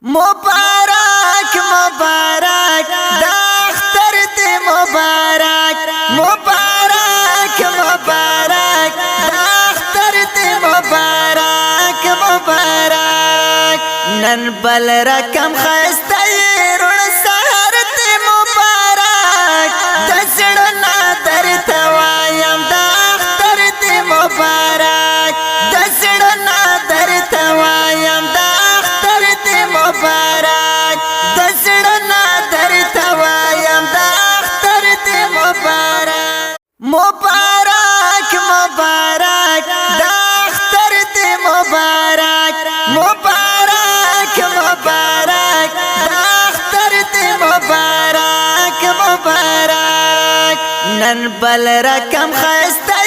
مبارک مبارک دا اختر دی مبارک مبارک مبارک دا اختر دی مبارک مبارک نن بل رقم خسته رون سحر دی مبارک دسړنا درته وایم دا اختر دی مبارک دسړنا درته وایم دا اختر دی مبارک دسړنا درته وایم دا اختر دی مبارک مبارک مبارک دا اختر دی مبارک مبارک مبارک دا اختر دی مبارک مبارک نن بل رقم خسته